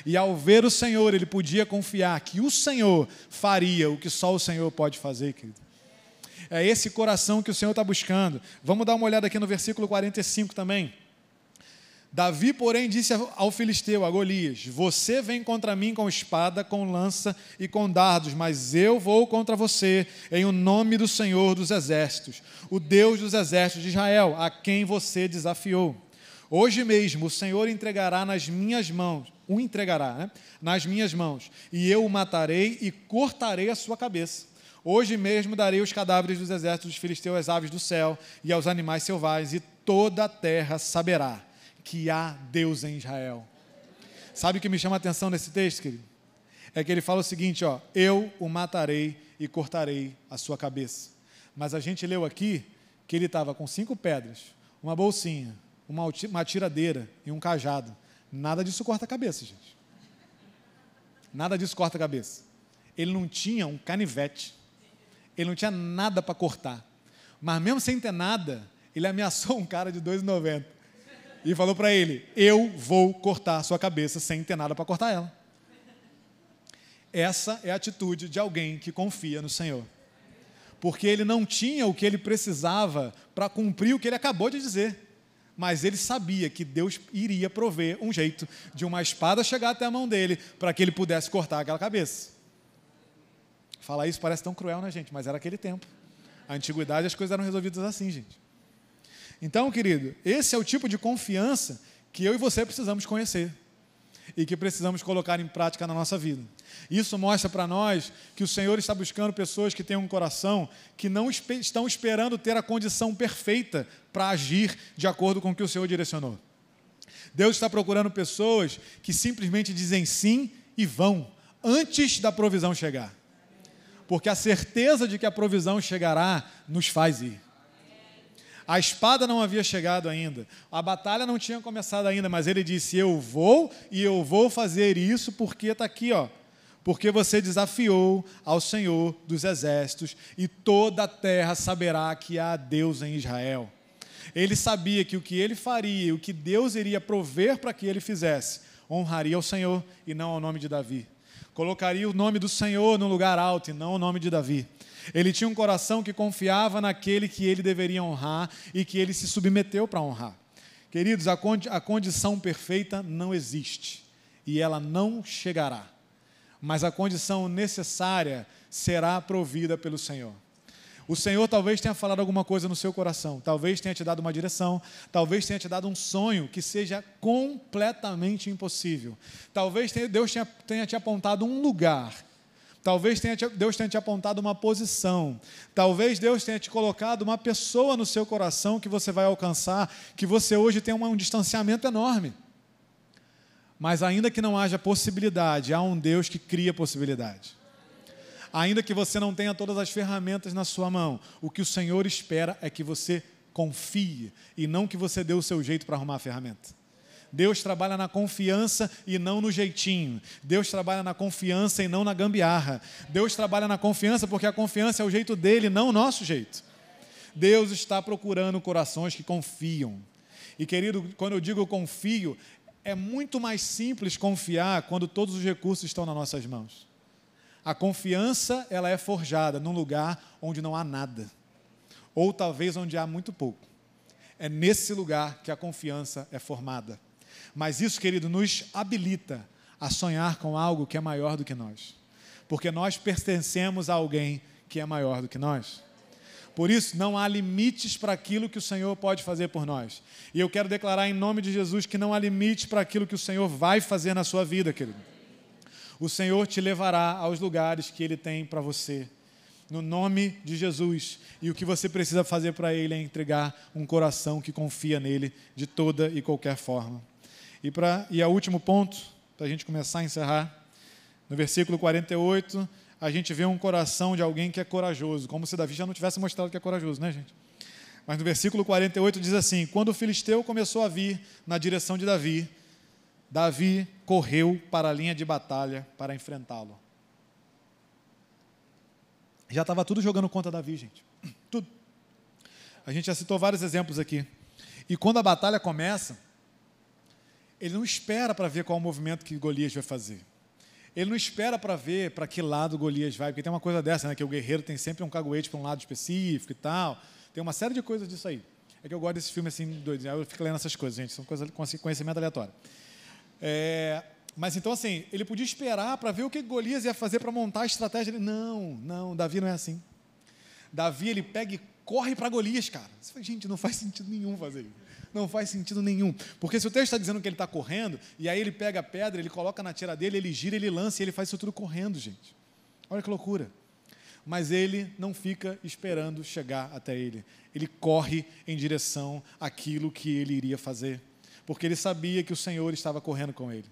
E ao ver o Senhor, ele podia confiar que o Senhor faria o que só o Senhor pode fazer, querido. É esse coração que o Senhor está buscando. Vamos dar uma olhada aqui no versículo 45 também. Davi, porém, disse ao filisteu, a Golias: você vem contra mim com espada, com lança e com dardos, mas eu vou contra você em o nome do Senhor dos exércitos, o Deus dos exércitos de Israel, a quem você desafiou. Hoje mesmo o Senhor entregará nas minhas mãos, nas minhas mãos, e eu o matarei e cortarei a sua cabeça. Hoje mesmo darei os cadáveres dos exércitos dos filisteus às aves do céu e aos animais selvagens, e toda a terra saberá que há Deus em Israel. Sabe o que me chama a atenção nesse texto, querido? É que ele fala o seguinte, eu o matarei e cortarei a sua cabeça. Mas a gente leu aqui que ele estava com 5 pedras, uma bolsinha, uma tiradeira e um cajado. Nada disso corta a cabeça, gente. Nada disso corta a cabeça. Ele não tinha um canivete. Ele não tinha nada para cortar. Mas mesmo sem ter nada, ele ameaçou um cara de 2,90. E falou para ele: eu vou cortar a sua cabeça sem ter nada para cortar ela. Essa é a atitude de alguém que confia no Senhor. Porque ele não tinha o que ele precisava para cumprir o que ele acabou de dizer. Mas ele sabia que Deus iria prover um jeito de uma espada chegar até a mão dele para que ele pudesse cortar aquela cabeça. Falar isso parece tão cruel, né, gente? Mas era aquele tempo. A antiguidade, as coisas eram resolvidas assim, gente. Então, querido, esse é o tipo de confiança que eu e você precisamos conhecer e que precisamos colocar em prática na nossa vida. Isso mostra para nós que o Senhor está buscando pessoas que tenham um coração que não estão esperando ter a condição perfeita para agir de acordo com o que o Senhor direcionou. Deus está procurando pessoas que simplesmente dizem sim e vão antes da provisão chegar. Porque a certeza de que a provisão chegará nos faz ir. A espada não havia chegado ainda, a batalha não tinha começado ainda, mas ele disse: eu vou e eu vou fazer isso porque está aqui, porque você desafiou ao Senhor dos exércitos e toda a terra saberá que há Deus em Israel. Ele sabia que o que ele faria, o que Deus iria prover para que ele fizesse, honraria ao Senhor e não ao nome de Davi. Colocaria o nome do Senhor no lugar alto e não o nome de Davi. Ele tinha um coração que confiava naquele que ele deveria honrar e que ele se submeteu para honrar. Queridos, a condição perfeita não existe e ela não chegará. Mas a condição necessária será provida pelo Senhor. O Senhor talvez tenha falado alguma coisa no seu coração, talvez tenha te dado uma direção, talvez tenha te dado um sonho que seja completamente impossível. Talvez Deus tenha te apontado um lugar. Talvez Deus tenha te apontado uma posição. Talvez Deus tenha te colocado uma pessoa no seu coração que você vai alcançar, que você hoje tem um distanciamento enorme. Mas ainda que não haja possibilidade, há um Deus que cria possibilidade. Ainda que você não tenha todas as ferramentas na sua mão, o que o Senhor espera é que você confie e não que você dê o seu jeito para arrumar a ferramenta. Deus trabalha na confiança e não no jeitinho. Deus trabalha na confiança e não na gambiarra. Deus trabalha na confiança porque a confiança é o jeito dele, não o nosso jeito. Deus está procurando corações que confiam. E, querido, quando eu digo confio, é muito mais simples confiar quando todos os recursos estão nas nossas mãos. A confiança, ela é forjada num lugar onde não há nada, ou talvez onde há muito pouco. É nesse lugar que a confiança é formada. Mas isso, querido, nos habilita a sonhar com algo que é maior do que nós, porque nós pertencemos a alguém que é maior do que nós. Por isso, não há limites para aquilo que o Senhor pode fazer por nós. E eu quero declarar em nome de Jesus que não há limites para aquilo que o Senhor vai fazer na sua vida, querido. O Senhor te levará aos lugares que Ele tem para você, no nome de Jesus. E o que você precisa fazer para Ele é entregar um coração que confia nele de toda e qualquer forma. E o último ponto, para a gente começar a encerrar, no versículo 48, a gente vê um coração de alguém que é corajoso, como se Davi já não tivesse mostrado que é corajoso, né, gente? Mas no versículo 48 diz assim: quando o filisteu começou a vir na direção de Davi, Davi correu para a linha de batalha para enfrentá-lo. Já estava tudo jogando contra Davi, gente. Tudo. A gente já citou vários exemplos aqui. E quando a batalha começa, ele não espera para ver qual o movimento que Golias vai fazer. Ele não espera para ver para que lado Golias vai, porque tem uma coisa dessa, né, que o guerreiro tem sempre um caguete para um lado específico e tal. Tem uma série de coisas disso aí. É que eu gosto desse filme assim, doido. Eu fico lendo essas coisas, gente. São coisas com conhecimento aleatório. Mas então, assim, ele podia esperar para ver o que Golias ia fazer para montar a estratégia dele. Não, Davi não é assim. Davi, ele pega e corre para Golias, cara. Você fala, gente, não faz sentido nenhum fazer isso. Não faz sentido nenhum. Porque se o texto está dizendo que ele está correndo, e aí ele pega a pedra, ele coloca na tira dele, ele gira, ele lança, e ele faz isso tudo correndo, gente. Olha que loucura. Mas ele não fica esperando chegar até ele. Ele corre em direção àquilo que ele iria fazer. Porque ele sabia que o Senhor estava correndo com ele.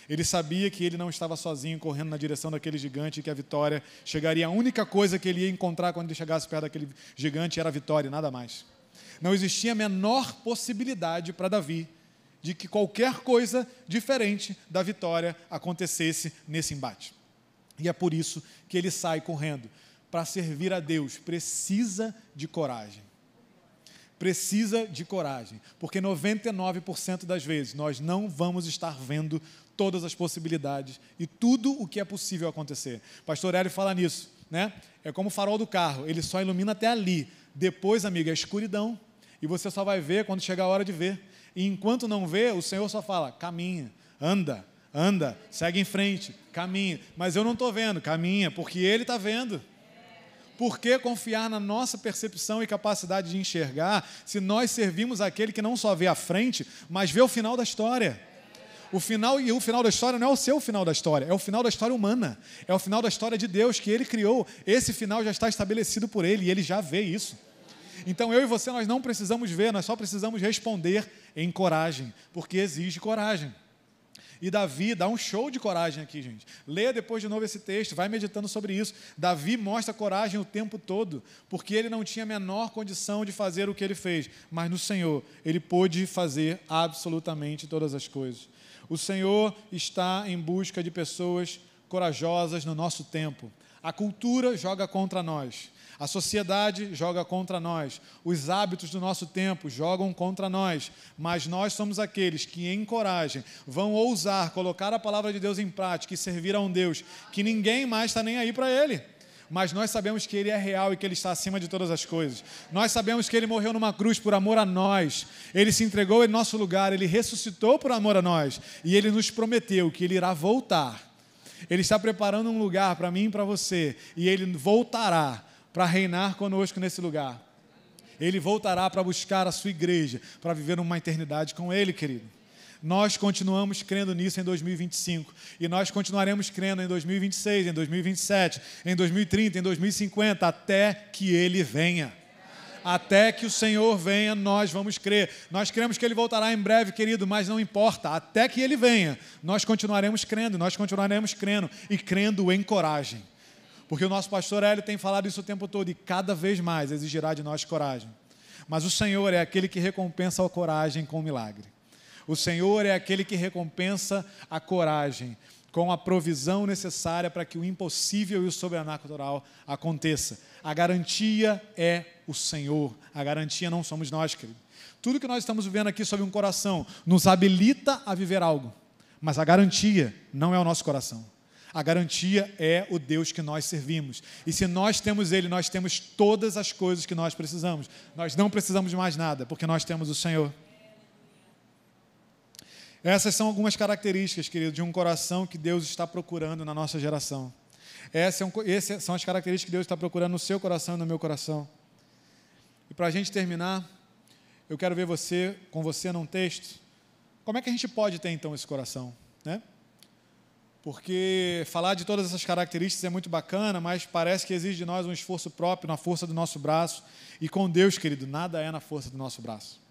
Ele sabia que ele não estava sozinho correndo na direção daquele gigante e que a vitória chegaria. A única coisa que ele ia encontrar quando ele chegasse perto daquele gigante era a vitória, nada mais. Não existia a menor possibilidade para Davi de que qualquer coisa diferente da vitória acontecesse nesse embate. E é por isso que ele sai correndo. Para servir a Deus, precisa de coragem. Precisa de coragem, porque 99% das vezes nós não vamos estar vendo todas as possibilidades e tudo o que é possível acontecer. Pastor Hélio fala nisso, né? É como o farol do carro, ele só ilumina até ali. Depois, amigo, é escuridão. E você só vai ver quando chegar a hora de ver. E enquanto não vê, o Senhor só fala, caminha, anda, segue em frente, caminha. Mas eu não estou vendo, caminha, porque Ele está vendo. Por que confiar na nossa percepção e capacidade de enxergar, se nós servimos aquele que não só vê a frente, mas vê o final da história? O final da história não é o seu final da história, é o final da história humana, é o final da história de Deus que Ele criou. Esse final já está estabelecido por Ele e Ele já vê isso. Então eu e você, nós não precisamos ver, nós só precisamos responder em coragem, porque exige coragem. E Davi dá um show de coragem aqui, gente. Leia depois de novo esse texto, vai meditando sobre isso. Davi mostra coragem o tempo todo, porque ele não tinha a menor condição de fazer o que ele fez, mas no Senhor ele pôde fazer absolutamente todas as coisas. O Senhor está em busca de pessoas corajosas no nosso tempo. A cultura joga contra nós. A sociedade joga contra nós, os hábitos do nosso tempo jogam contra nós, mas nós somos aqueles que, em coragem, vão ousar colocar a palavra de Deus em prática e servir a um Deus que ninguém mais está nem aí para Ele. Mas nós sabemos que Ele é real e que Ele está acima de todas as coisas. Nós sabemos que Ele morreu numa cruz por amor a nós. Ele se entregou em nosso lugar, Ele ressuscitou por amor a nós. E Ele nos prometeu que Ele irá voltar. Ele está preparando um lugar para mim e para você. E Ele voltará para reinar conosco nesse lugar. Ele voltará para buscar a sua igreja, para viver uma eternidade com Ele, querido. Nós continuamos crendo nisso em 2025, e nós continuaremos crendo em 2026, em 2027, em 2030, em 2050, até que Ele venha. Até que o Senhor venha, nós vamos crer. Nós cremos que Ele voltará em breve, querido, mas não importa. Até que Ele venha, nós continuaremos crendo e crendo em coragem. Porque o nosso pastor Hélio tem falado isso o tempo todo e cada vez mais exigirá de nós coragem. Mas o Senhor é aquele que recompensa a coragem com o milagre. O Senhor é aquele que recompensa a coragem com a provisão necessária para que o impossível e o sobrenatural aconteça. A garantia é o Senhor. A garantia não somos nós, querido. Tudo que nós estamos vivendo aqui sobre um coração nos habilita a viver algo. Mas a garantia não é o nosso coração. A garantia é o Deus que nós servimos. E se nós temos Ele, nós temos todas as coisas que nós precisamos. Nós não precisamos de mais nada, porque nós temos o Senhor. Essas são algumas características, querido, de um coração que Deus está procurando na nossa geração. Essas são as características que Deus está procurando no seu coração e no meu coração. E para a gente terminar, eu quero ver com você num texto, como é que a gente pode ter então esse coração, né? Porque falar de todas essas características é muito bacana, mas parece que exige de nós um esforço próprio, na força do nosso braço. E com Deus, querido, nada é na força do nosso braço.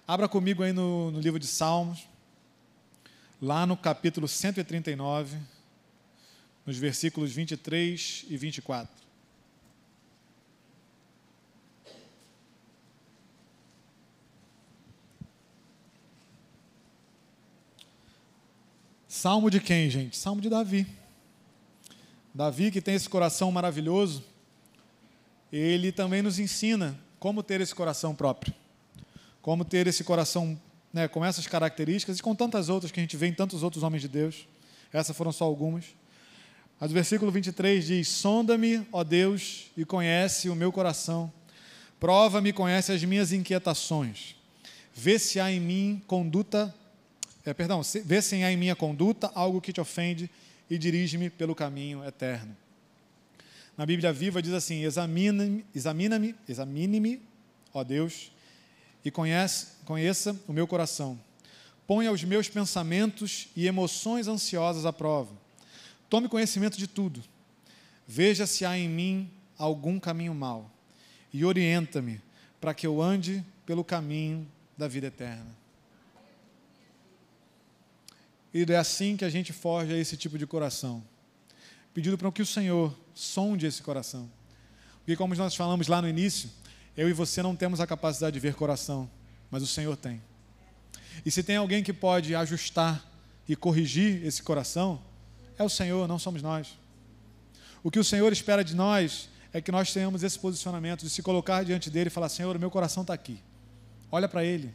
Abra comigo aí no livro de Salmos, lá no capítulo 139, nos versículos 23 e 24. Salmo de quem, gente? Salmo de Davi. Davi, que tem esse coração maravilhoso, ele também nos ensina como ter esse coração próprio. Como ter esse coração, né, com essas características e com tantas outras que a gente vê em tantos outros homens de Deus. Essas foram só algumas. Mas o versículo 23 diz: sonda-me, ó Deus, e conhece o meu coração. Prova-me e conhece as minhas inquietações. Vê se há em mim vê se há em minha conduta algo que te ofende e dirige-me pelo caminho eterno. Na Bíblia Viva diz assim: examine-me, ó Deus, e conheça o meu coração. Ponha os meus pensamentos e emoções ansiosas à prova. Tome conhecimento de tudo. Veja se há em mim algum caminho mau e orienta-me para que eu ande pelo caminho da vida eterna. E é assim que a gente forja esse tipo de coração, pedindo para que o Senhor sonde esse coração. Porque como nós falamos lá no início, eu e você não temos a capacidade de ver coração, mas o Senhor tem. E se tem alguém que pode ajustar e corrigir esse coração, é o Senhor, não somos nós. O que o Senhor espera de nós é que nós tenhamos esse posicionamento de se colocar diante dele e falar: Senhor, o meu coração está aqui. Olha para ele,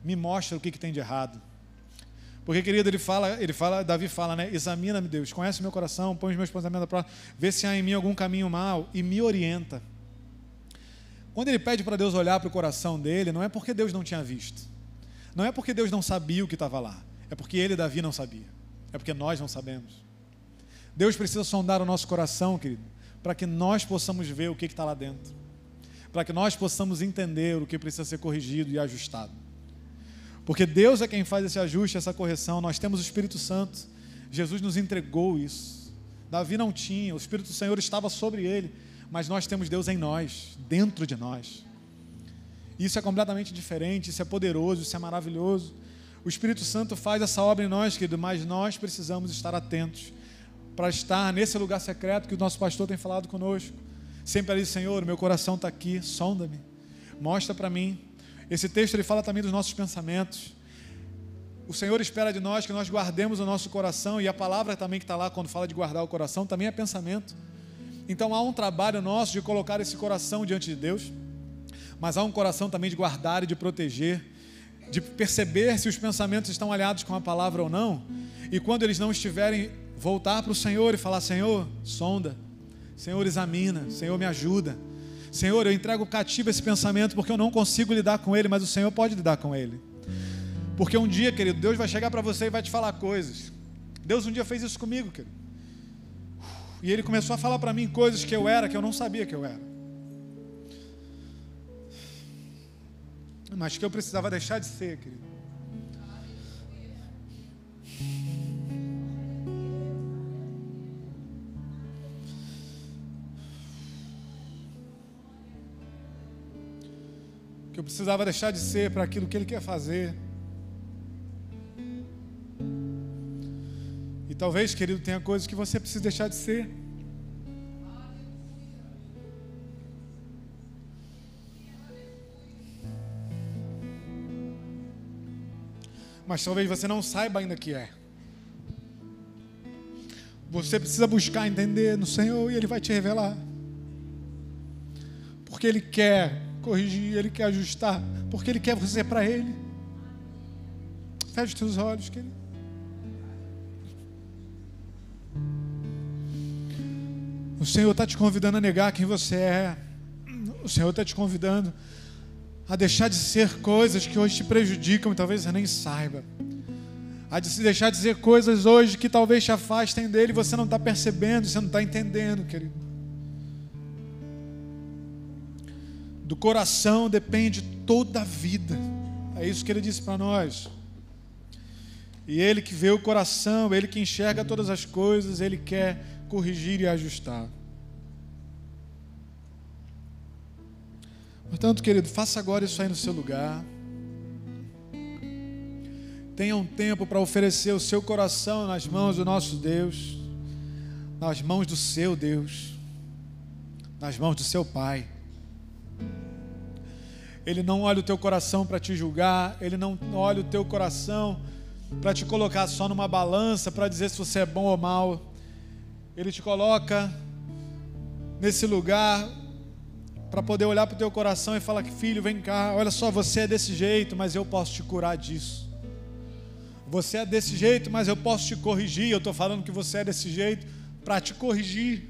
me mostra o que tem de errado. Porque, querido, Davi fala, né? Examina-me, Deus, conhece o meu coração, põe os meus pensamentos à prova, vê se há em mim algum caminho mau e me orienta. Quando ele pede para Deus olhar para o coração dele, não é porque Deus não tinha visto, não é porque Deus não sabia o que estava lá, é porque ele, Davi, não sabia, é porque nós não sabemos. Deus precisa sondar o nosso coração, querido, para que nós possamos ver o que está lá dentro, para que nós possamos entender o que precisa ser corrigido e ajustado. Porque Deus é quem faz esse ajuste, essa correção. Nós temos o Espírito Santo. Jesus nos entregou isso. Davi não tinha, o Espírito do Senhor estava sobre ele, mas nós temos Deus em nós, dentro de nós. Isso é completamente diferente, isso é poderoso, isso é maravilhoso. O Espírito Santo faz essa obra em nós, querido, mas nós precisamos estar atentos para estar nesse lugar secreto que o nosso pastor tem falado conosco. Sempre ali: Senhor, meu coração está aqui, sonda-me, mostra para mim. Esse texto ele fala também dos nossos pensamentos. O Senhor espera de nós que nós guardemos o nosso coração, e a palavra também que está lá quando fala de guardar o coração também é pensamento. Então há um trabalho nosso de colocar esse coração diante de Deus, mas há um coração também de guardar e de proteger, de perceber se os pensamentos estão alinhados com a palavra ou não, e quando eles não estiverem, voltar para o Senhor e falar: Senhor, sonda, Senhor, examina, Senhor, me ajuda. Senhor, eu entrego cativo esse pensamento porque eu não consigo lidar com ele, mas o Senhor pode lidar com ele. Porque um dia, querido, Deus vai chegar para você e vai te falar coisas. Deus um dia fez isso comigo, querido. E Ele começou a falar para mim coisas que eu era, que eu não sabia que eu era. Mas que eu precisava deixar de ser, querido. Que eu precisava deixar de ser para aquilo que Ele quer fazer. E talvez, querido, tenha coisas que você precisa deixar de ser. Mas talvez você não saiba ainda que é. Você precisa buscar entender no Senhor e Ele vai te revelar. Porque Ele quer corrigir, Ele quer ajustar, porque Ele quer você para Ele. Feche os teus olhos, querido. O Senhor está te convidando a negar quem você é. O Senhor está te convidando a deixar de ser coisas que hoje te prejudicam e talvez você nem saiba. A de se deixar de dizer coisas hoje que talvez te afastem dele e você não está percebendo, você não está entendendo, querido. Do coração depende toda a vida. É isso que ele disse para nós. E ele que vê o coração, ele que enxerga todas as coisas, ele quer corrigir e ajustar. Portanto, querido, faça agora isso aí no seu lugar. Tenha um tempo para oferecer o seu coração nas mãos do nosso Deus, nas mãos do seu Deus, nas mãos do seu Pai. Ele não olha o teu coração para te julgar, Ele não olha o teu coração para te colocar só numa balança, para dizer se você é bom ou mal. Ele te coloca nesse lugar para poder olhar para o teu coração e falar: filho, vem cá, olha só, você é desse jeito, mas eu posso te curar disso. Você é desse jeito, mas eu posso te corrigir. Eu estou falando que você é desse jeito para te corrigir.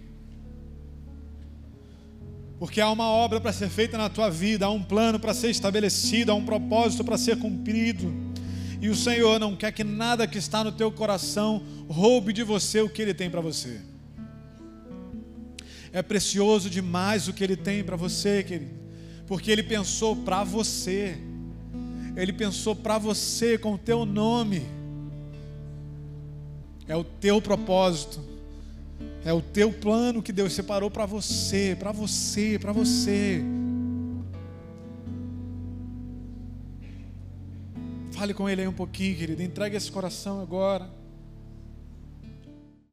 Porque há uma obra para ser feita na tua vida, há um plano para ser estabelecido, há um propósito para ser cumprido. E o Senhor não quer que nada que está no teu coração roube de você o que Ele tem para você. É precioso demais o que Ele tem para você, querido, porque Ele pensou para você. Ele pensou para você com o teu nome. É o teu propósito. É o teu plano que Deus separou para você, para você, para você. Fale com Ele aí um pouquinho, querido. Entregue esse coração agora.